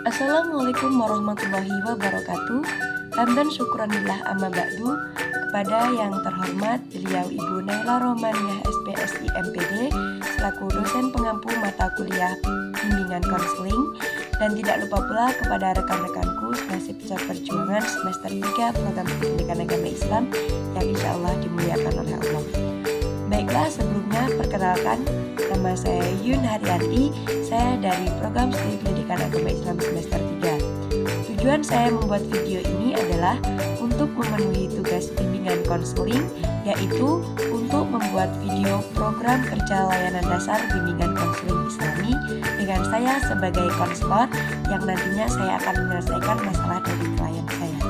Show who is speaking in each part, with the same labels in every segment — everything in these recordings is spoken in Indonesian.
Speaker 1: Assalamualaikum warahmatullahi wabarakatuh. Hamdan syukranillah amma ba'du. Kepada yang terhormat beliau Ibu Naila Romaniah SPSI MPD selaku dosen pengampu mata kuliah bimbingan konseling, dan tidak lupa pula kepada rekan-rekanku senasib seperjuangan semester 3 program pendidikan agama Islam yang insya Allah dimuliakan oleh Allah. Baiklah, sebelumnya perkenalkan, nama saya Yun Haryanti. Saya dari program studi pendidikan agama Islam semester 3. Tujuan saya membuat video ini adalah untuk memenuhi tugas bimbingan konseling, yaitu untuk membuat video program kerja layanan dasar bimbingan konseling Islami dengan saya sebagai konselor yang nantinya saya akan menyelesaikan masalah dari klien saya.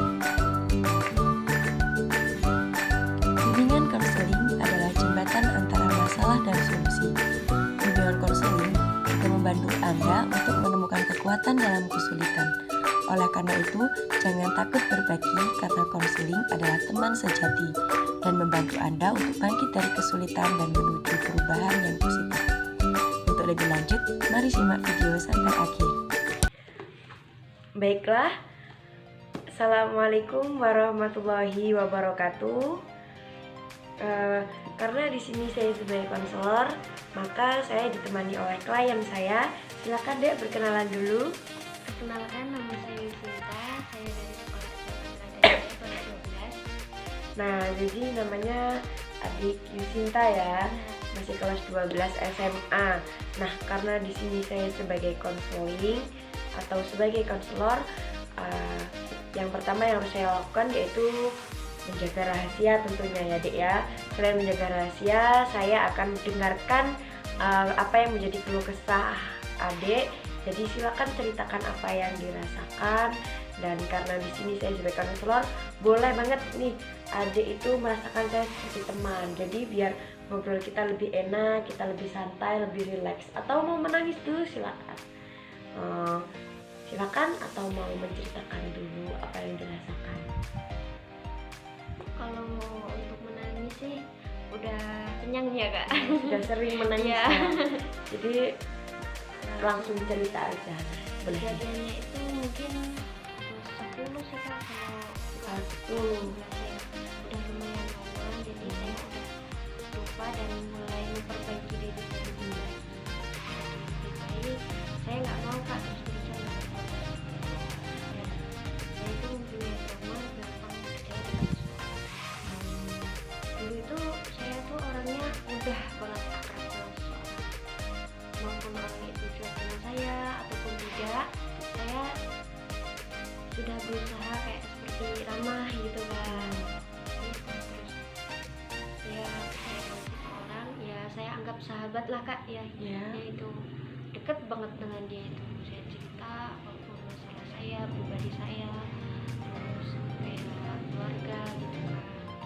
Speaker 1: Bimbingan konseling adalah jembatan antara masalah dan solusi. Bimbingan konseling akan membantu Anda untuk menemukan kekuatan dalam kesulitan. Oleh karena itu, jangan takut berbagi karena konseling adalah teman sejati dan membantu Anda untuk bangkit dari kesulitan dan menuju perubahan yang positif. Untuk lebih lanjut, mari simak video sampai akhir. Baiklah, Assalamualaikum warahmatullahi wabarakatuh. Karena di sini saya sebagai konselor, maka saya ditemani oleh klien saya. Silakan Dek, berkenalan dulu.
Speaker 2: Perkenalkan, nama saya Yusinta, saya dari sekolah kelas 12.
Speaker 1: Nah, jadi namanya adik Yusinta ya, masih kelas 12 SMA. Nah, karena di sini saya sebagai konseling atau sebagai konselor, yang pertama yang harus saya lakukan yaitu menjaga rahasia tentunya ya Dek ya. Selain menjaga rahasia, saya akan mendengarkan apa yang menjadi keluh kesah adik. Jadi silakan ceritakan apa yang dirasakan, dan karena di sini saya sebagai konselor, boleh banget nih adik itu merasakan saya seperti teman. Jadi biar ngobrol kita lebih enak, kita lebih santai, lebih rileks. Atau mau menangis dulu silakan. Silakan, atau mau menceritakan dulu apa yang dirasakan.
Speaker 2: Kalau untuk menangis sih udah kenyang ya Kak.
Speaker 1: Sudah sering menangis
Speaker 2: ya.
Speaker 1: Jadi langsung cerita aja.
Speaker 2: Kejadiannya itu mungkin kelas 10 sih Kak, kalau
Speaker 1: kelas 10
Speaker 2: ya, udah lumayan lama, jadi saya udah lupa dan mulai memperbaiki diri saya sendiri. Lebih baik saya nggak mau Kak terus terusan ya, saya itu mempunyai trauma gampang percaya dengan seseorang. Dulu itu saya tuh orangnya mudah banget akrab dengan seseorang, maupun orang itu cuek dengan saya ataupun tidak, saya sudah berusaha kayak seperti ramah gitu kan. Terus saya percaya dengan seseorang, ya saya anggap sahabat lah Kak ya. Dia itu deket banget dengan dia itu. Saya cerita apapun masalah saya, pribadi saya, terus kayak keluarga gitu kan.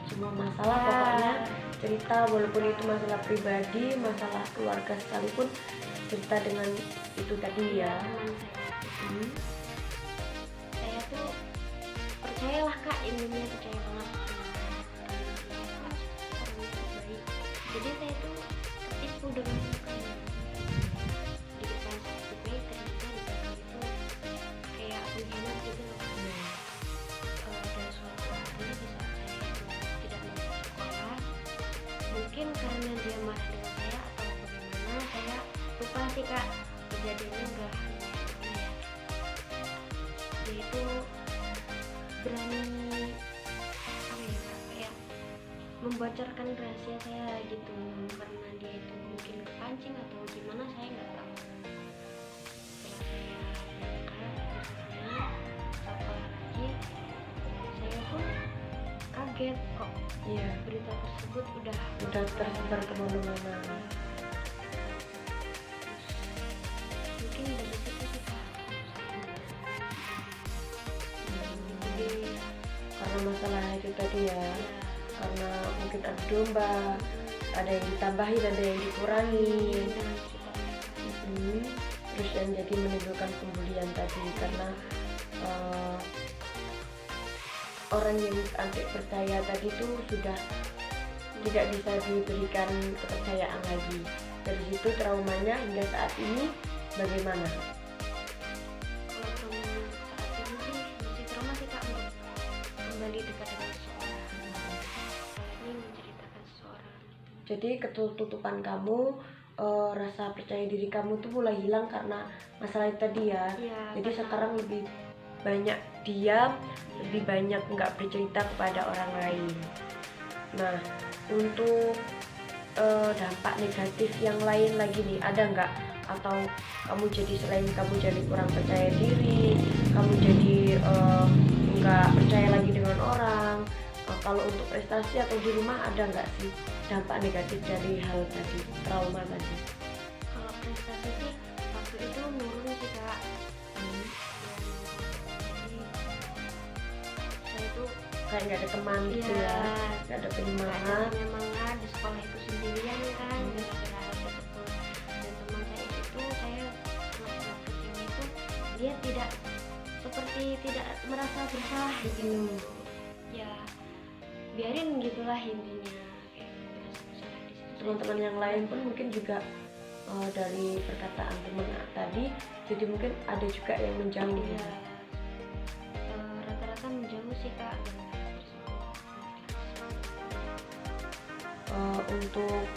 Speaker 1: Semua masalah pokoknya cerita, walaupun itu masalah pribadi, masalah keluarga sekalipun, cerita dengan itu tadi ya.
Speaker 2: Teman saya tuh percayalah Kak, intinya percaya banget orangnya baik. Jadi saya tuh tertipu dengan di depan satu baik, ternyata di belakang itu kayak pengkhianat gitu loh. Dan suatu hari di saat saya itu tidak mau sekolah, mungkin karena dia marah dengan saya atau bagaimana, saya lupa sih Kak kejadiannya enggak ya. Dia itu berani apa ya Kak, kayak membocorkan rahasia saya gitu, karena dia itu mungkin kepancing atau gimana, saya nggak tahu. Setelah saya berangkat besoknya sekolah lagi, saya pun kaget kok berita tersebut udah
Speaker 1: tersebar kemana-mana.
Speaker 2: Mungkin dari situ kita
Speaker 1: masalah itu tadi ya,
Speaker 2: Ya.
Speaker 1: karena mungkin ada domba, ada yang ditambahin, ada yang dikurangin.
Speaker 2: Dengan cerita mereka.
Speaker 1: Terus yang jadi menimbulkan pembulian tadi karena orang yang adik percaya tadi tuh sudah tidak bisa diberikan kepercayaan lagi. Dari situ traumanya hingga saat ini bagaimana?
Speaker 2: Kalau trauma saat ini sih masih trauma sih Kak, untuk kembali dekat dengan seseorang, apalagi menceritakan seseorang.
Speaker 1: Jadi ketutupan kamu, rasa percaya diri kamu tuh mulai hilang karena masalah itu tadi ya.
Speaker 2: Iya,
Speaker 1: Jadi
Speaker 2: karena-
Speaker 1: sekarang lebih banyak diam, lebih banyak nggak bercerita kepada orang lain. Nah, untuk dampak negatif yang lain lagi nih, ada nggak? Atau kamu jadi selain kamu jadi kurang percaya diri, kamu jadi nggak percaya lagi dengan orang. Kalau untuk prestasi atau di rumah ada nggak sih dampak negatif dari hal tadi, trauma tadi?
Speaker 2: Kalau prestasi sih waktu itu nurun sih Kak. Jadi saya tuh
Speaker 1: Kayak nggak ada teman gitu ya, nggak ada
Speaker 2: nggak ada
Speaker 1: penyemangat.
Speaker 2: penyemangat di sekolah itu sendirian kan, gara-gara hal tersebut. Dan teman saya itu, saya teman kecil itu, dia tidak merasa bersalah gitu. Ya biarin gitulah intinya, kayak merasa bersalah di situ.
Speaker 1: Teman-teman yang lain pun mungkin juga dari perkataan teman tadi, jadi mungkin ada juga yang menjauh.
Speaker 2: Iya, rata-rata menjauh sih Kak.
Speaker 1: Untuk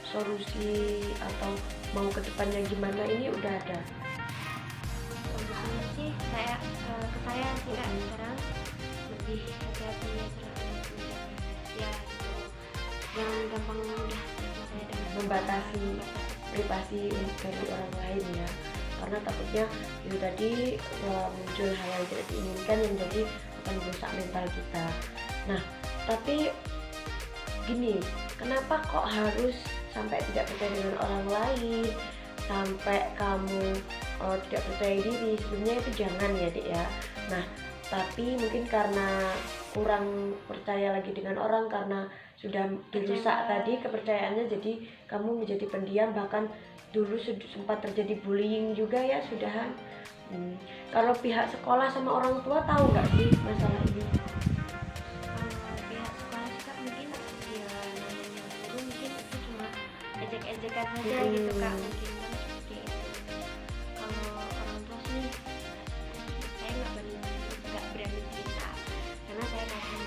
Speaker 1: solusi atau mau ke depannya gimana ini udah ada.
Speaker 2: Solusinya sih saya ke saya sih Kak, sekarang lebih hati-hati ya terhadap menjaga ya gitu, jangan gampang mudah percaya dengan
Speaker 1: Membatasi privasi dari orang lain ya, karena takutnya itu tadi muncul hal yang tidak diinginkan yang jadi akan merusak mental kita. Nah, tapi gini, kenapa kok harus sampai tidak percaya dengan orang lain, sampai kamu tidak percaya diri? Sebenarnya itu jangan ya Dik ya. Nah, tapi mungkin karena kurang percaya lagi dengan orang, karena sudah dirusak tadi kepercayaannya, jadi kamu menjadi pendiam, bahkan dulu sempat terjadi bullying juga ya sudahan. Kalau pihak sekolah sama orang tua tahu nggak sih masalah ini?
Speaker 2: pihak sekolah sih Kak, mungkin ya namanya guru mungkin itu cuma ejek-ejekan saja gitu Kak, mungkin kan seperti itu. Kalau orang tua sih saya nggak berani cerita karena saya takut.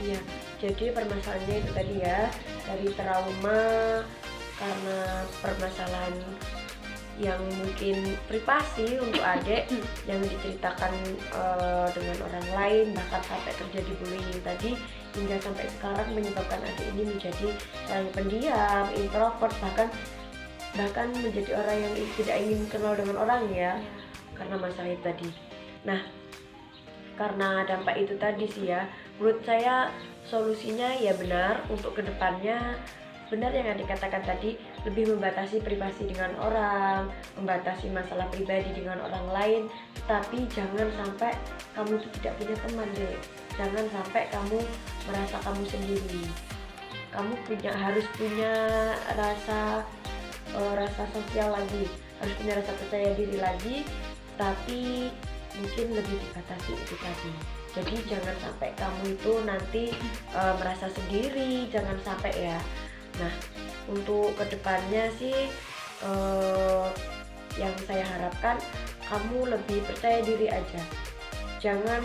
Speaker 1: Iya, jadi permasalahannya itu tadi ya, dari trauma karena permasalahan yang mungkin privasi untuk adik yang diceritakan dengan orang lain, bahkan sampai terjadi bullying tadi, hingga sampai sekarang menyebabkan adik ini menjadi orang yang pendiam, introvert, bahkan menjadi orang yang tidak ingin kenal dengan orang ya, karena masalah itu tadi. Nah, karena dampak itu tadi sih ya, menurut saya solusinya ya benar untuk kedepannya, benar yang dikatakan tadi, lebih membatasi privasi dengan orang, membatasi masalah pribadi dengan orang lain, tapi jangan sampai kamu itu tidak punya teman deh. Jangan sampai kamu merasa kamu sendiri. Kamu harus punya rasa sosial lagi, harus punya rasa percaya diri lagi, tapi mungkin lebih dibatasi itu tadi. Jadi jangan sampai kamu itu nanti merasa sendiri, jangan sampai ya. Nah, untuk kedepannya sih yang saya harapkan kamu lebih percaya diri aja. Jangan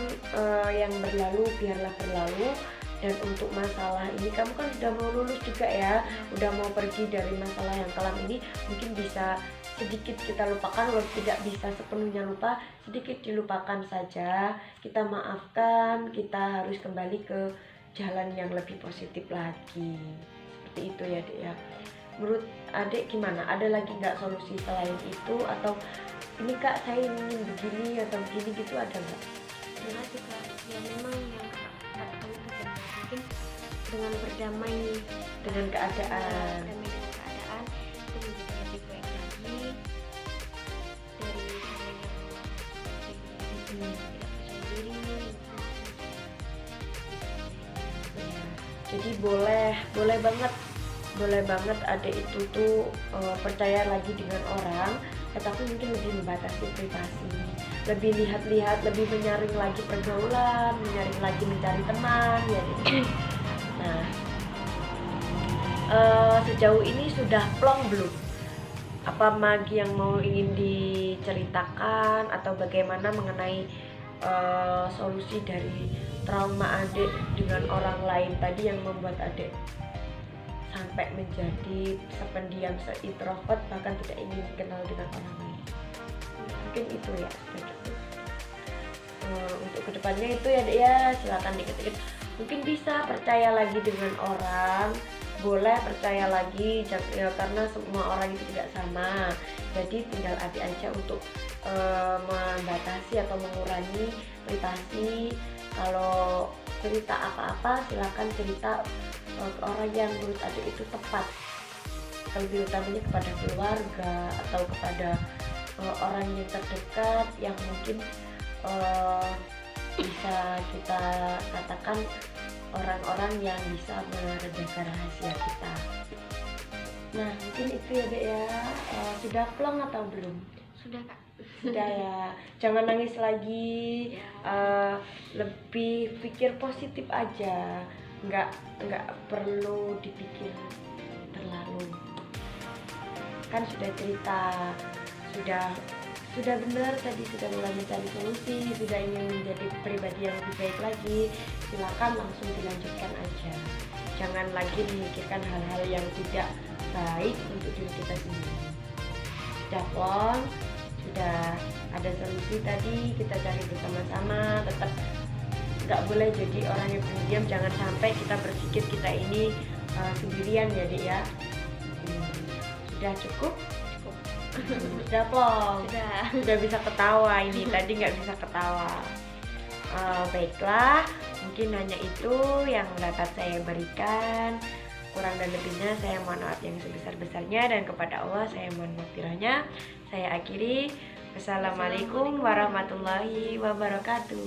Speaker 1: yang berlalu biarlah berlalu. Dan untuk masalah ini kamu kan sudah mau lulus juga ya, udah mau pergi dari masalah yang kelam ini, mungkin bisa sedikit kita lupakan, walaupun tidak bisa sepenuhnya lupa, sedikit dilupakan saja, kita maafkan, kita harus kembali ke jalan yang lebih positif lagi. Seperti itu ya Dek ya. Menurut adik gimana? Ada lagi nggak solusi selain itu? Atau ini Kak saya ingin begini atau begini gitu, ada nggak?
Speaker 2: Karena juga ya memang yang katakan itu benar, mungkin dengan berdamai
Speaker 1: Dengan keadaan.
Speaker 2: berdamai dengan keadaan itu menjadi lebih baik lagi dari hal yang seperti ini. Jadi boleh banget adik itu tuh percaya lagi dengan orang, tetapi mungkin lebih membatasi privasi, lebih lihat-lihat, lebih menyaring lagi pergaulan, menyaring lagi mencari teman ya gitu. Nah, sejauh ini sudah plong belum? Apa Magi yang mau ingin diceritakan atau bagaimana mengenai solusi dari trauma adik dengan orang lain tadi yang membuat adik sampai menjadi sependiam, se-introvert, bahkan tidak ingin dikenal dengan orang lain? Mungkin itu ya, sudah cukup. Untuk kedepannya itu ya Dek ya, silakan dikit-dikit. Mungkin bisa percaya lagi dengan orang, boleh percaya lagi ya, karena semua orang itu tidak sama. Jadi tinggal adik aja untuk membatasi atau mengurangi privasi. Kalau cerita apa-apa silakan cerita ke orang yang menurut adik itu tepat, lebih utamanya kepada keluarga atau kepada orang yang terdekat yang mungkin bisa kita katakan orang-orang yang bisa meredakan rahasia kita. Nah mungkin itu ya Dek ya. Sudah plong atau belum?
Speaker 3: Sudah Kak.
Speaker 2: Sudah ya, jangan nangis lagi, lebih pikir positif aja, nggak perlu dipikir terlalu. Kan sudah cerita, sudah benar tadi, sudah mulai mencari solusi, sudah ingin menjadi pribadi yang lebih baik lagi, silakan langsung dilanjutkan aja. Jangan lagi memikirkan hal-hal yang tidak baik untuk diri kita sendiri. Sudah plong, sudah ada solusi tadi, kita cari bersama-sama. Tetap nggak boleh jadi orang yang pendiam, jangan sampai kita berpikir kita ini sendirian ya Dek ya. Sudah cukup? Sudah plong? Sudah bisa ketawa ini, tadi nggak bisa ketawa. Baiklah, mungkin hanya itu yang dapat saya berikan. Kurang dan lebihnya saya mohon maaf yang sebesar-besarnya, dan kepada Allah saya mohon maghfirahnya. Saya akhiri. Wassalamualaikum warahmatullahi wabarakatuh.